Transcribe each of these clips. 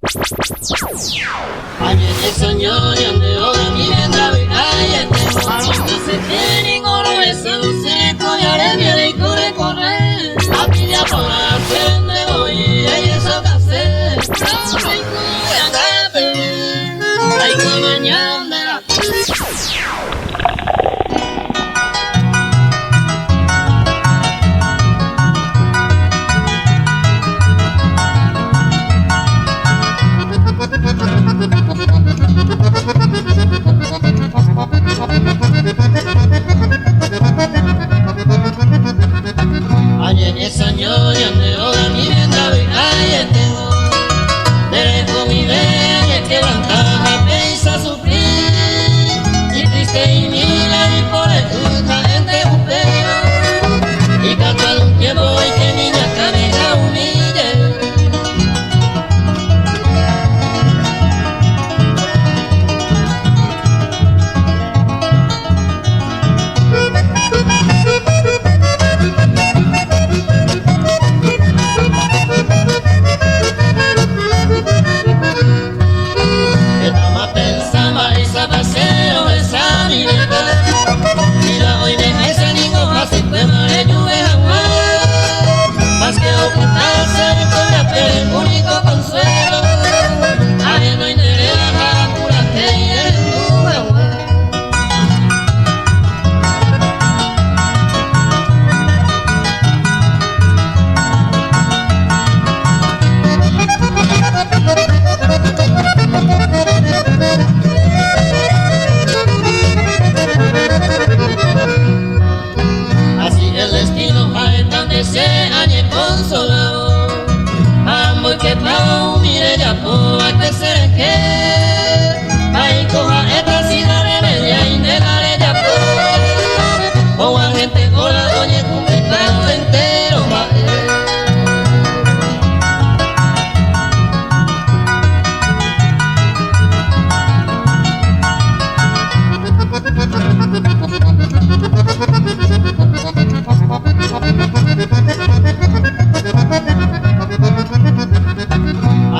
Ayer sognore ora mi vendavi e te se tieni oro e se lo se cogliare via dei cuore corre a piglia para prende hoy e eso case no hay cuore andate hay que mañana. Ayer esa ñoña me oda mi vendavi ay tengo derecho mi bella que levantaba pensa sufrir y triste y mila y por el tuta gente upeo y canta un tiempo y que niña cabeza humille. Paseo esa mi verdad mira hoy deja ese niño así pues mare llueve agua más que ocultarse con la piel el único consuelo ajeno y nereda la pura que y el tu agua. Se añe consolado amo que pao mire ya po a crecer que ay coja esta sida remedia y negare ya po o a gente cola oye complicado entero va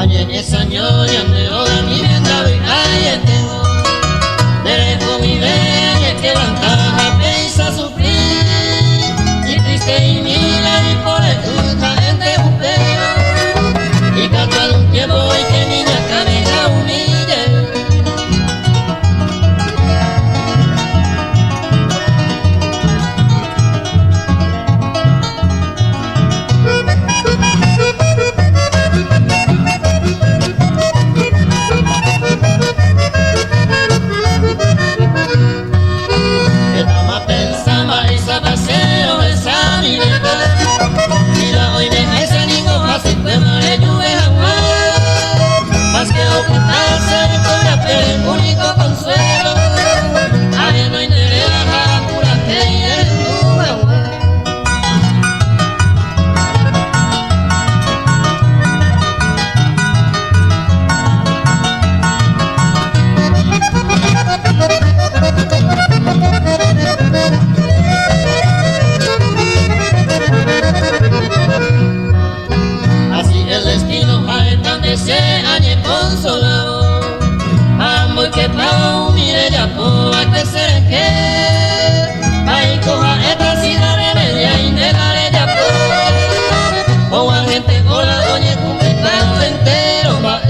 ayer esa ñoña me oda mi vendavi ay tengo derecho mi bella que levantaba pensa sufrir y triste y mila y por el tuta gente upeo y canta un tiempo y que niña cabeza humille. Paseo esa mi verdad mira hoy deja ese niño así pues mare llueve agua más que ocultarse con la piel el único consuelo ajeno y nereda la pura que y el tu agua. Se añe consolado amo que pao mire ya po a crecer que ay coja esta sida remedia y negare ya po o a gente cola oye complicado entero va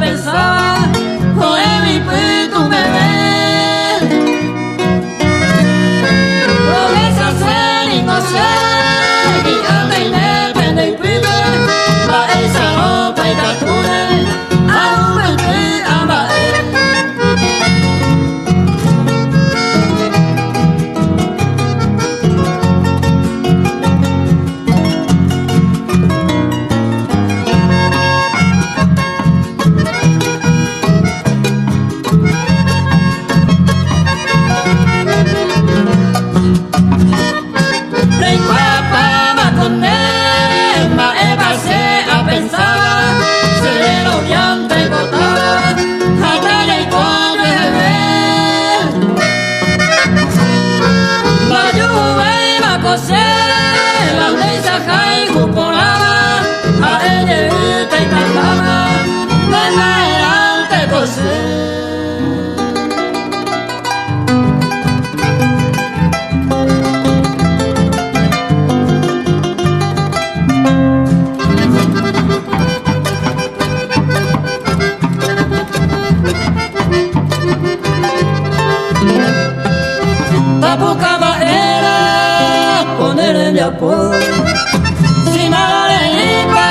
pensaba, joder mi tu bebé. Progresa ser inocente, y anda independente y pibe, va esa ropa y tatune, a un vente a baer. Buscaba era ponerle mi apodo, si nada le iba,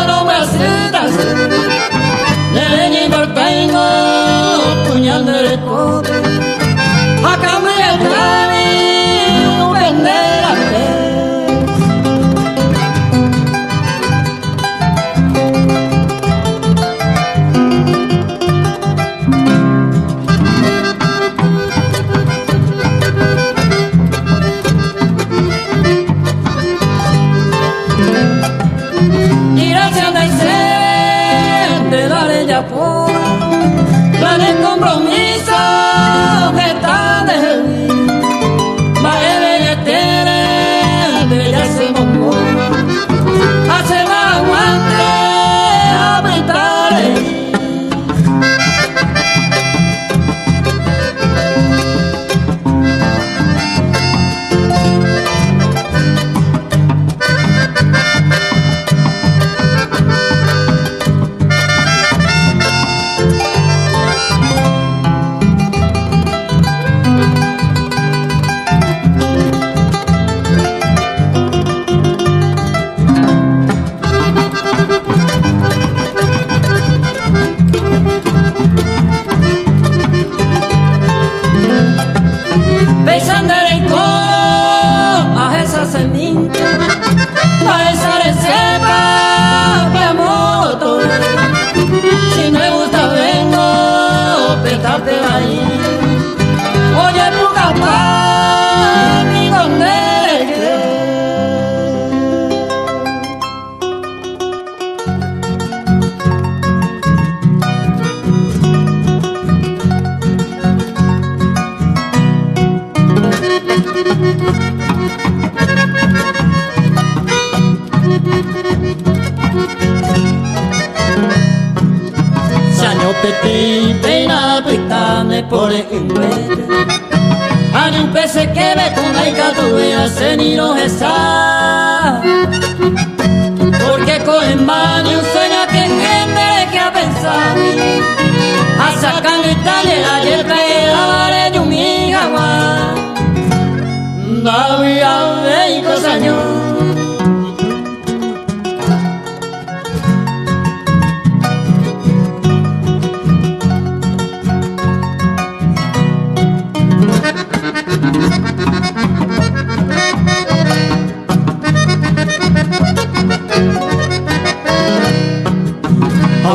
no me aceptas. Le niego el tengo, puñal de cote, a cambio del cariño vender a planes compromiso que está de va a de ya se mojó hace más aguante a apretarle. Oye, tu capaz, mi donde por el inglete Ani un pese que ve con la icatubea se ni lo esa porque cogen baño un sueño que gente que a pensar a sacar Italia la yerba y la vare de un migagua David a ver cosañón.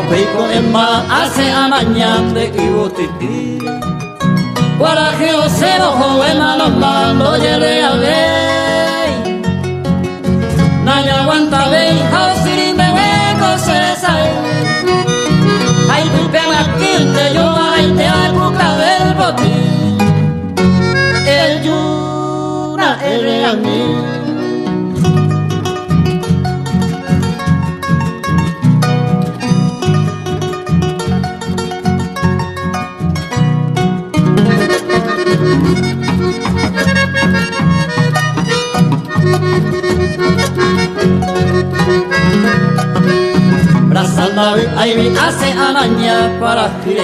Pico en más hace a mañana de Ibotití Guaraje o cebo joven a los malos yere a ver Naya aguanta ve hausiri me hueco se sabe Ay pipe a quinte yo ay te acuca del botín El yuna el regamín Brasanda Ay mi hace amaña para que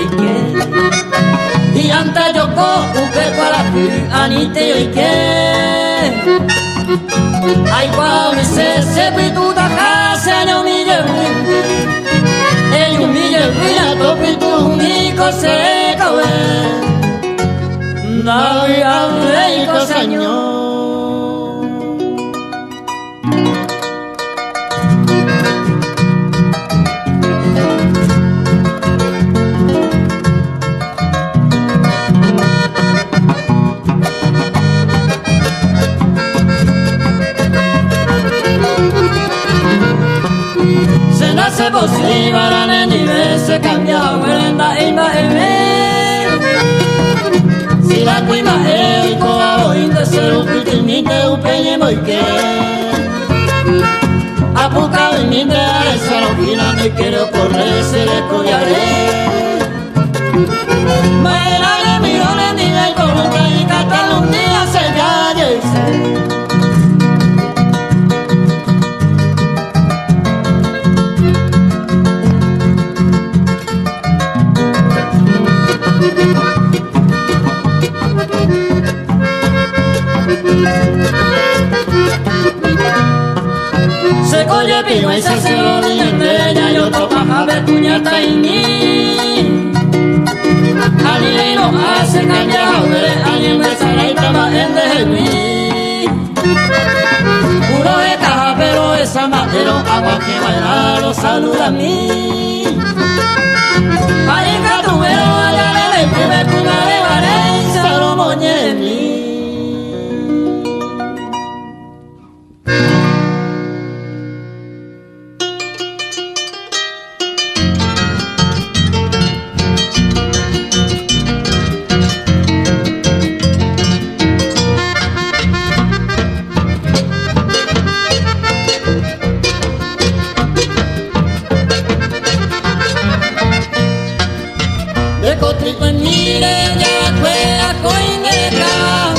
y anta yo ko upe para que anite yo que ay pa mi se pitu da casa no mi yo el mi yo ya to pitu mi ko se kawe na ya rei ko sanyo. Se posible la nene se cambia huelenda ima eme si la cuima el coa de ser un pitinite un peñe muy que apuca de mi de esa lojina me quiero correr se le collaré maera de millones ni de Colombia y Cataluña se calle se coye pino y se lo niña y otro paja de puñata y ni alguien no hace cambiar a ver alguien me sale y trabaja en de mí puro de caja pero esa matero agua que baila lo saluda a mí ahí catubero allá le primer cuna de Valencia lo moñe de mí. Cotrico en mire ya fue a coinera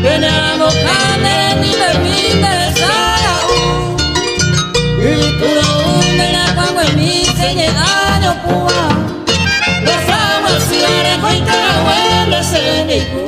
venamos cane ni bebida esa y tú me la pago en mi señe año pua los amos y la coita huele se dijo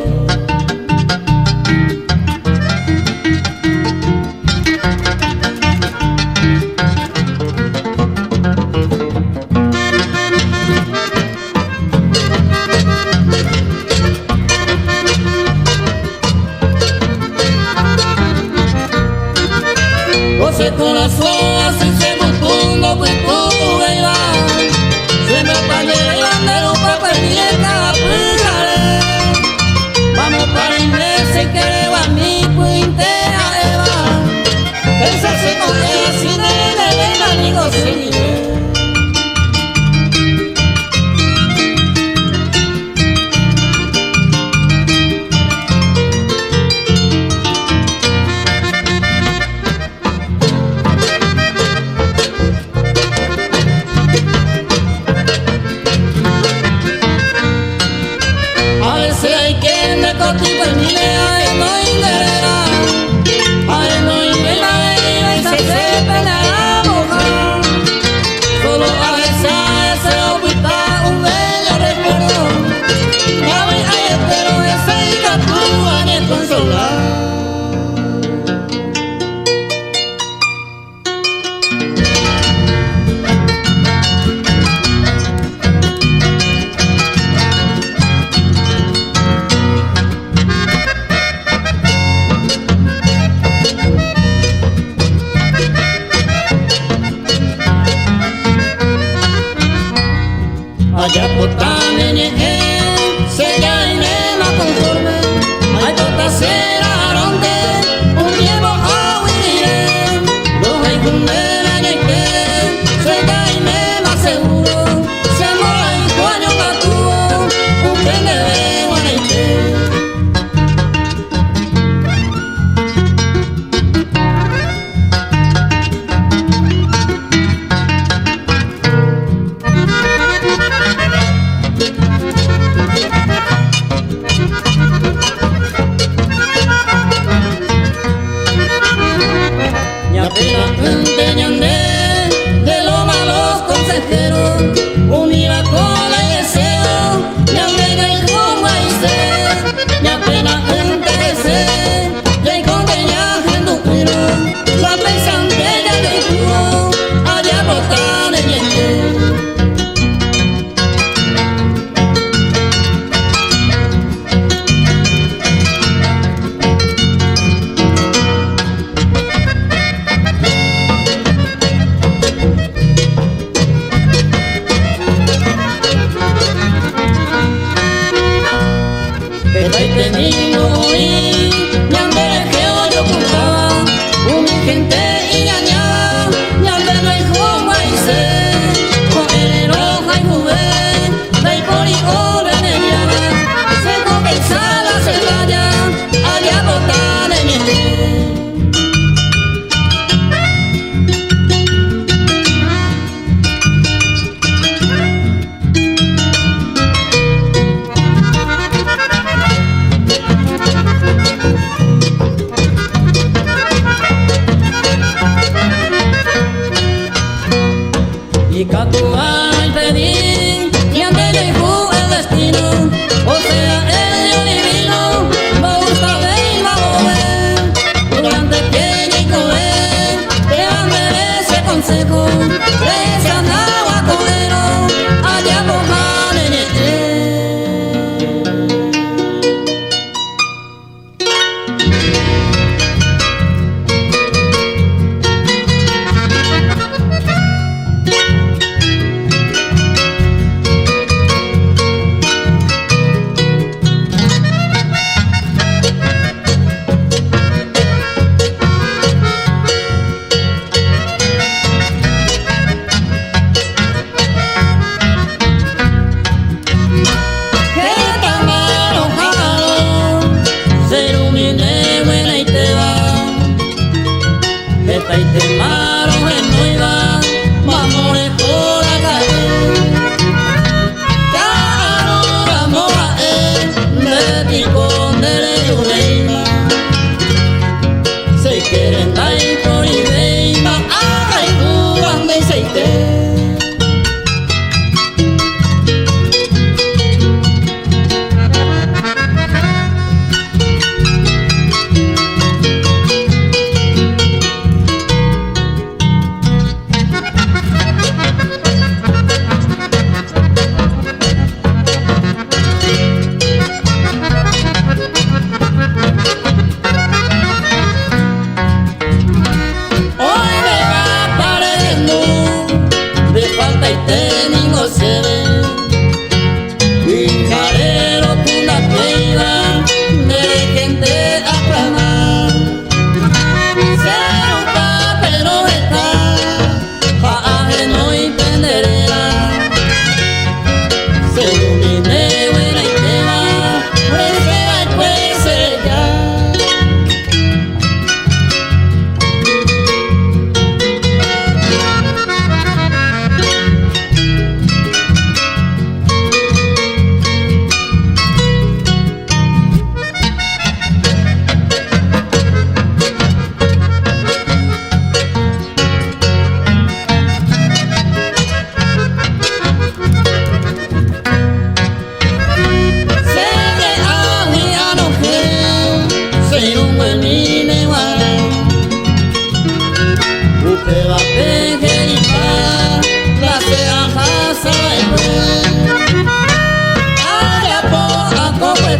con las hojas y se mutundo pues poco veía se me apague el andero pa' perdienda aplicare vamos para inglés se quiere a mi puintea eva pensarse con ella sin el amigo sin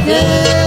Yeah.